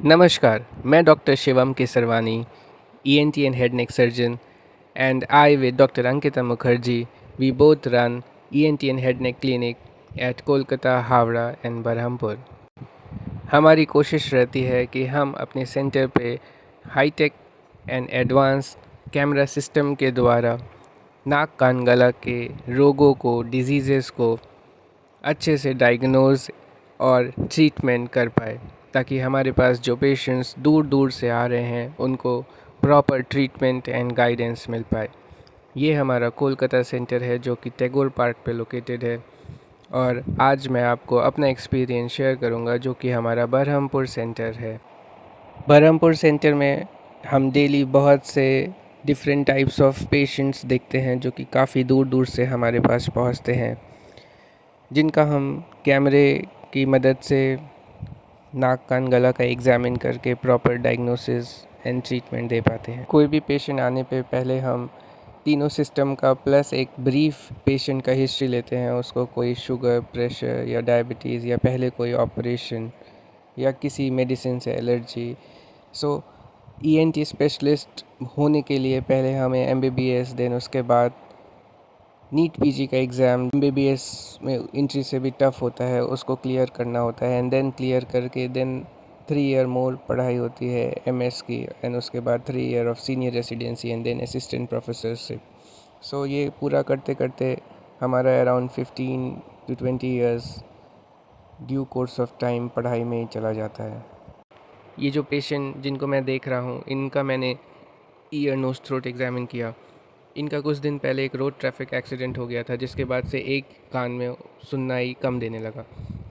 Namaskar, मैं doctor Shivam Kesarwani, ENT and head neck surgeon, and I with Dr. Ankita Mukherjee, we both run ENT and head neck clinic at Kolkata, Havra and Berhampur. हमारी कोशिश रहती है कि हम अपने centre पे high tech and advance camera system के द्वारा नाक कान गला के रोगों को डिजीज़ेस को अच्छे से डायग्नोज और ट्रीटमेंट कर पाए, ताकि हमारे पास जो पेशेंट्स दूर दूर से आ रहे हैं उनको प्रॉपर ट्रीटमेंट एंड गाइडेंस मिल पाए। ये हमारा कोलकाता सेंटर है जो कि टैगोर पार्क पे लोकेटेड है। और आज मैं आपको अपना एक्सपीरियंस शेयर करूंगा जो कि हमारा बरहमपुर सेंटर है। बरहमपुर सेंटर में हम डेली बहुत से डिफरेंट टाइप्स ऑफ पेशेंट्स देखते हैं जो कि काफ़ी दूर दूर से हमारे पास पहुंचते हैं, जिनका हम कैमरे की मदद से नाक कान गला का एग्ज़ामिन करके प्रॉपर डायग्नोसिस एंड ट्रीटमेंट दे पाते हैं। कोई भी पेशेंट आने पे पहले हम तीनों सिस्टम का प्लस एक ब्रीफ पेशेंट का हिस्ट्री लेते हैं, उसको कोई शुगर, प्रेशर या डायबिटीज़ या पहले कोई ऑपरेशन या किसी मेडिसिन से एलर्जी। सो ENT स्पेशलिस्ट होने के लिए पहले हमें MBBS, देन उसके बाद नीट PG का एग्ज़ाम MBBS में एंट्री से भी टफ़ होता है, उसको क्लियर करना होता है एंड देन क्लियर करके देन 3 ईयर मोर पढ़ाई होती है MS की, एंड उसके बाद 3 year of senior residency and then assistant professorship. So ये पूरा करते करते हमारा around 15 to 20 years due course of time पढ़ाई में ही चला जाता है। ये जो पेशेंट जिनको मैं देख रहा हूँ, इनका मैंने ईयर नोज थ्रोट एग्ज़ामिन किया। इनका कुछ दिन पहले एक रोड ट्रैफिक एक्सीडेंट हो गया था, जिसके बाद से एक कान में सुननाई कम देने लगा।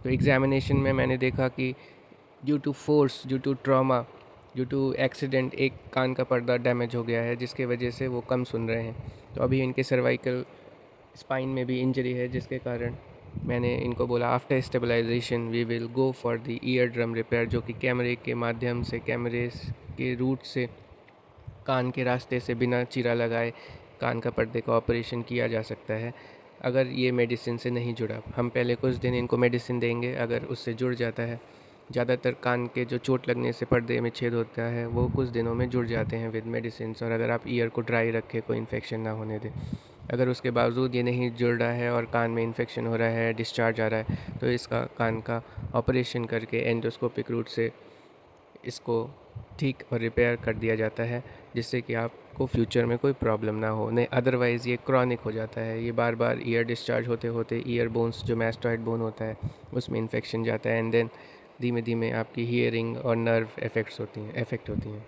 तो एग्ज़ामिनेशन में मैंने देखा कि due to force, due to trauma, due to accident एक कान का पर्दा डैमेज हो गया है, जिसके वजह से वो कम सुन रहे हैं। तो अभी इनके सर्वाइकल स्पाइन में भी इंजरी है, जिसके कारण मैंने इनको बोला after stabilization we will go for the ear drum repair, जो कि कैमरे के माध्यम से, कैमरे के रूट से कान के रास्ते से बिना चीरा लगाए कान का पर्दे का ऑपरेशन किया जा सकता है, अगर ये मेडिसिन से नहीं जुड़ा। हम पहले कुछ दिन इनको मेडिसिन देंगे, अगर उससे जुड़ जाता है, ज़्यादातर कान के जो चोट लगने से पर्दे में छेद होता है वो कुछ दिनों में जुड़ जाते हैं विद मेडिसिन। और अगर आप ईयर को ड्राई रखें, कोई इन्फेक्शन ना होने दें, अगर उसके बावजूद ये नहीं जुड़ रहा है और कान में इन्फेक्शन हो रहा है, डिस्चार्ज आ रहा है, तो इसका कान का ऑपरेशन करके एंडोस्कोपिक रूट से इसको ठीक और रिपेयर कर दिया जाता है, जिससे कि आपको फ्यूचर में कोई प्रॉब्लम ना हो। नहीं, अदरवाइज़ ये क्रॉनिक हो जाता है, ये बार बार ईयर डिस्चार्ज होते होते ईयर बोन्स, जो मैस्टॉइड बोन होता है, उसमें इन्फेक्शन जाता है एंड देन धीमे धीमे आपकी हियरिंग और नर्व इफ़ेक्ट होती हैं।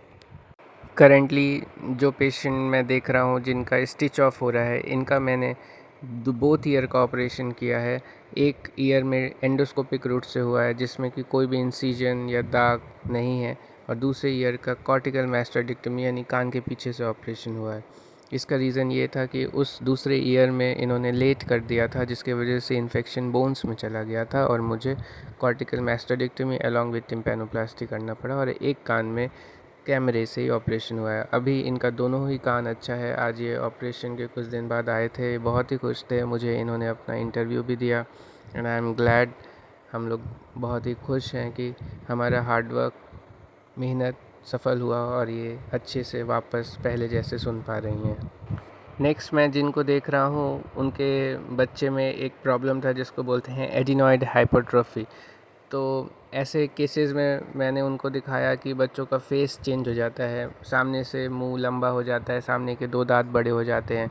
करेंटली जो पेशेंट मैं देख रहा हूँ जिनका स्टिच ऑफ हो रहा है, इनका मैंने बोथ ईयर का ऑपरेशन किया है। एक ईयर में एंडोस्कोपिक रूट से हुआ है, जिसमें कि कोई भी इंसिजन या दाग नहीं है, और दूसरे ईयर का कॉर्टिकल मैस्टर्डिक्टमी यानी कान के पीछे से ऑपरेशन हुआ है। इसका रीज़न ये था कि उस दूसरे ईयर में इन्होंने लेट कर दिया था, जिसके वजह से इन्फेक्शन बोन्स में चला गया था और मुझे कॉर्टिकल मैस्टर्डिक्टमी अलॉन्ग विथ टिम्पैनोप्लास्टी करना पड़ा, और एक कान में कैमरे से ही ऑपरेशन हुआ है। अभी इनका दोनों ही कान अच्छा है। आज ये ऑपरेशन के कुछ दिन बाद आए थे, बहुत ही खुश थे, मुझे इन्होंने अपना इंटरव्यू भी दिया एंड आई एम ग्लैड। हम लोग बहुत ही खुश हैं कि हमारा हार्डवर्क, मेहनत सफल हुआ और ये अच्छे से वापस पहले जैसे सुन पा रही हैं। नेक्स्ट मैं जिनको देख रहा हूँ, उनके बच्चे में एक प्रॉब्लम था जिसको बोलते हैं एडिनॉइड हाइपरट्रोफी। तो ऐसे केसेस में मैंने उनको दिखाया कि बच्चों का फेस चेंज हो जाता है, सामने से मुंह लंबा हो जाता है, सामने के 2 दांत बड़े हो जाते हैं,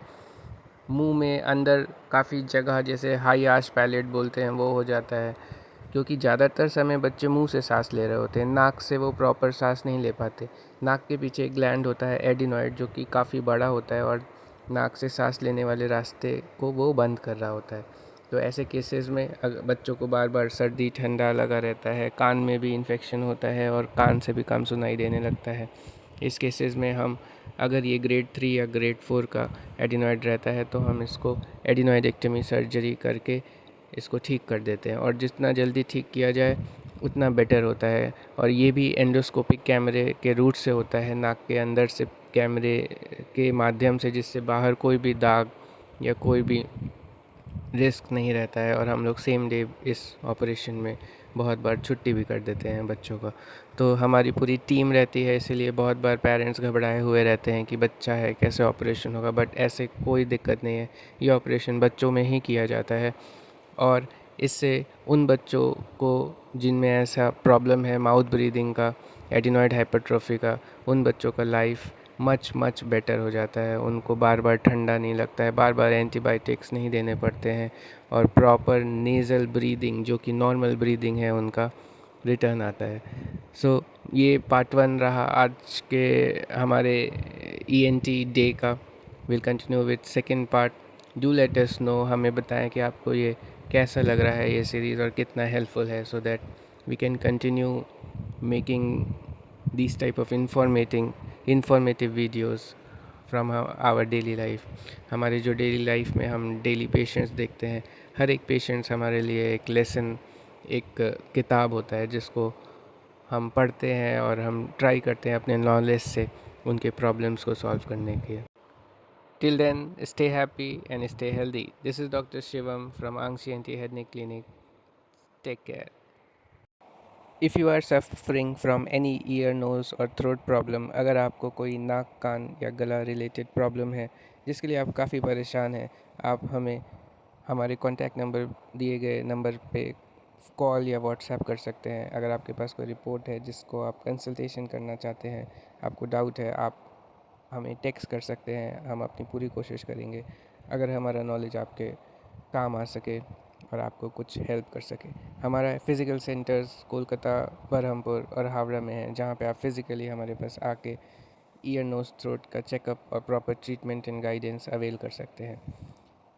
मुंह में अंदर काफ़ी जगह, जैसे हाई आर्च पैलेट बोलते हैं, वो हो जाता है, क्योंकि ज़्यादातर समय बच्चे मुंह से सांस ले रहे होते हैं, नाक से वो प्रॉपर सांस नहीं ले पाते। नाक के पीछे एक ग्लैंड होता है एडिनॉइड, जो कि काफ़ी बड़ा होता है और नाक से सांस लेने वाले रास्ते को वो बंद कर रहा होता है। तो ऐसे केसेस में अगर बच्चों को बार बार सर्दी ठंडा लगा रहता है, कान में भी इन्फेक्शन होता है और कान से भी कम सुनाई देने लगता है, इस केसेस में हम, अगर ये ग्रेड 3 या ग्रेड 4 का एडिनॉइड रहता है, तो हम इसको एडिनॉइडेक्टमी सर्जरी करके इसको ठीक कर देते हैं, और जितना जल्दी ठीक किया जाए उतना बेटर होता है। और ये भी एंडोस्कोपिक कैमरे के रूट से होता है, नाक के अंदर से कैमरे के माध्यम से, जिससे बाहर कोई भी दाग या कोई भी रिस्क नहीं रहता है, और हम लोग सेम डे इस ऑपरेशन में बहुत बार छुट्टी भी कर देते हैं बच्चों का। तो हमारी पूरी टीम रहती है, इसीलिए बहुत बार पेरेंट्स घबराए हुए रहते हैं कि बच्चा है कैसे ऑपरेशन होगा, बट ऐसे कोई दिक्कत नहीं है। ये ऑपरेशन बच्चों में ही किया जाता है और इससे उन बच्चों को जिनमें ऐसा प्रॉब्लम है माउथ ब्रीदिंग का, एडिनॉइड हाइपरट्रोफी का, उन बच्चों का लाइफ मच मच बेटर हो जाता है। उनको बार बार ठंडा नहीं लगता है, बार बार एंटीबायोटिक्स नहीं देने पड़ते हैं और प्रॉपर नेज़ल ब्रीदिंग जो कि नॉर्मल ब्रीदिंग है उनका रिटर्न आता है। सो ये पार्ट 1 रहा आज के हमारे ईएनटी डे का। Will continue with second part. Do let us know, हमें बताएं कि आपको ये कैसा लग रहा है ये सीरीज़ और कितना हेल्पफुल है, so that we can continue making this type of informative videos from our daily life. हमारे जो डेली लाइफ में हम डेली पेशेंट्स देखते हैं, हर एक पेशेंट्स हमारे लिए एक लेसन, एक किताब होता है जिसको हम पढ़ते हैं और हम ट्राई करते हैं अपने नॉलेज से उनके प्रॉब्लम्स को सॉल्व करने के। Till then, stay happy and stay healthy. This is Dr. Shivam from Angshi Anti Head Neck Clinic. Take care. If you are suffering from any ear nose और throat problem, अगर आपको कोई नाक कान या गला रिलेटेड प्रॉब्लम है जिसके लिए आप काफ़ी परेशान हैं, आप हमें हमारे कॉन्टैक्ट नंबर दिए गए नंबर पे कॉल या व्हाट्सएप कर सकते हैं। अगर आपके पास कोई रिपोर्ट है जिसको आप कंसल्टेशन करना चाहते हैं, आपको डाउट है, आप हमें टेक्स्ट कर सकते हैं। हम अपनी पूरी कोशिश करेंगे अगर हमारा नॉलेज आपके काम आ सके और आपको कुछ हेल्प कर सके। हमारा फ़िज़िकल सेंटर्स कोलकाता, बरहमपुर और हावड़ा में है, जहाँ पे आप फ़िज़िकली हमारे पास आके ईयर नोज़ थ्रोट का चेकअप और proper treatment and guidance avail कर सकते हैं।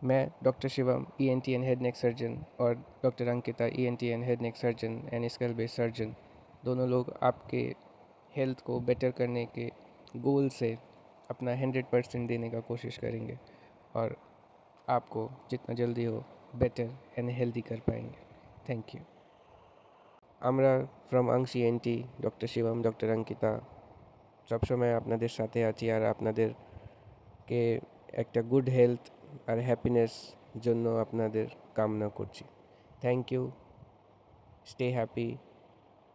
मैं doctor Shivam ENT and head neck surgeon और doctor Ankita ENT and head neck surgeon and skull base surgeon, दोनों लोग आपके हेल्थ को बेटर करने के गोल से अपना 100% देने का कोशिश करेंगे और आपको जितना जल्दी हो बेटर एंड हेल्दी कर पाएंगे। Thank you. আমরা ফ্রম আংশি ENT doctor Shivam, doctor Ankita সবসময় আপনাদের সাথে আছি আর আপনাদেরকে একটা গুড হেলথ আর হ্যাপিনেস জন্য আপনাদের কামনা করছি। Thank you. Stay happy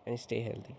and stay healthy.